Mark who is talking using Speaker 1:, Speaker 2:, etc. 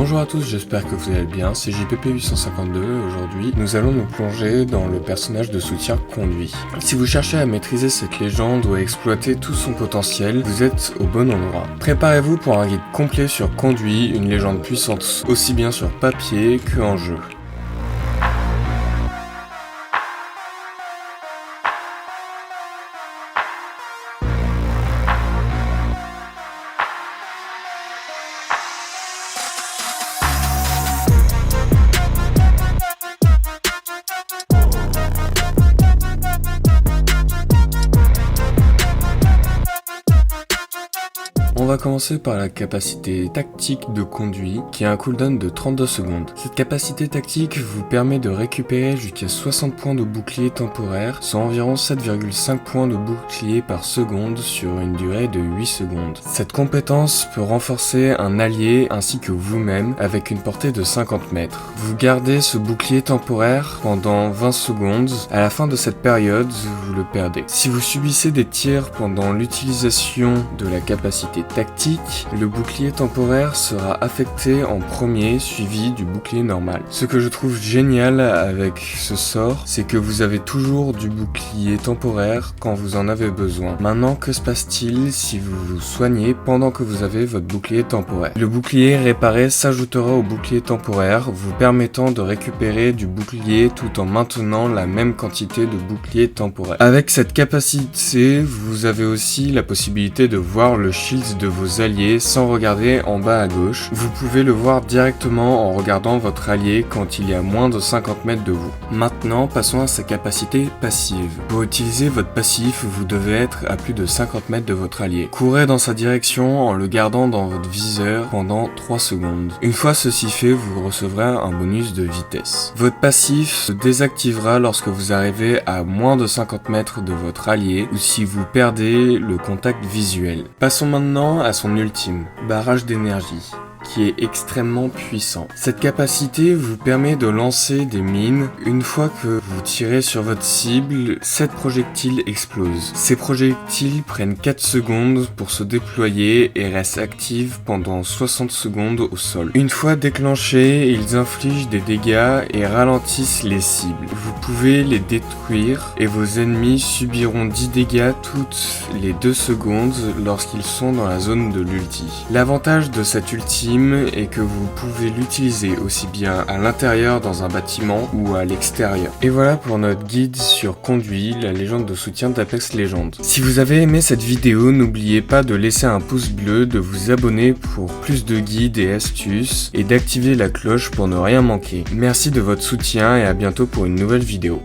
Speaker 1: Bonjour à tous, j'espère que vous allez bien, c'est JPP852 et aujourd'hui nous allons nous plonger dans le personnage de soutien Conduit. Si vous cherchez à maîtriser cette légende ou à exploiter tout son potentiel, vous êtes au bon endroit. Préparez-vous pour un guide complet sur Conduit, une légende puissante aussi bien sur papier que en jeu. On va commencer par la capacité tactique de Conduit qui a un cooldown de 32 secondes. Cette capacité tactique vous permet de récupérer jusqu'à 60 points de bouclier temporaire, soit environ 7,5 points de bouclier par seconde sur une durée de 8 secondes. Cette compétence peut renforcer un allié ainsi que vous-même avec une portée de 50 mètres. Vous gardez ce bouclier temporaire pendant 20 secondes, à la fin de cette période vous le perdez. Si vous subissez des tirs pendant l'utilisation de la capacité tactique, le bouclier temporaire sera affecté en premier, suivi du bouclier normal. Ce que je trouve génial avec ce sort, c'est que vous avez toujours du bouclier temporaire quand vous en avez besoin. Maintenant, que se passe-t-il si vous vous soignez pendant que vous avez votre bouclier temporaire? Le bouclier réparé s'ajoutera au bouclier temporaire, vous permettant de récupérer du bouclier tout en maintenant la même quantité de bouclier temporaire. Avec cette capacité, vous avez aussi la possibilité de voir le shield de vos alliés sans regarder en bas à gauche. Vous pouvez le voir directement en regardant votre allié quand il est à moins de 50 mètres de vous. Maintenant, passons à sa capacité passive. Pour utiliser votre passif, vous devez être à plus de 50 mètres de votre allié. Courez dans sa direction en le gardant dans votre viseur pendant 3 secondes. Une fois ceci fait, vous recevrez un bonus de vitesse. Votre passif se désactivera lorsque vous arrivez à moins de 50 mètres de votre allié ou si vous perdez le contact visuel. Passons maintenant à son ultime, barrage d'énergie, qui est extrêmement puissant. Cette capacité vous permet de lancer des mines. Une fois que vous tirez sur votre cible, 7 projectiles explosent. Ces projectiles prennent 4 secondes pour se déployer et restent actifs pendant 60 secondes au sol. Une fois déclenchés, ils infligent des dégâts et ralentissent les cibles. Vous pouvez les détruire et vos ennemis subiront 10 dégâts toutes les 2 secondes lorsqu'ils sont dans la zone de l'ulti. L'avantage de cette ultime est que vous pouvez l'utiliser aussi bien à l'intérieur dans un bâtiment ou à l'extérieur. Et voilà pour notre guide sur Conduit, la légende de soutien d'Apex Legends. Si vous avez aimé cette vidéo, n'oubliez pas de laisser un pouce bleu, de vous abonner pour plus de guides et astuces et d'activer la cloche pour ne rien manquer. Merci de votre soutien et à bientôt pour une nouvelle vidéo.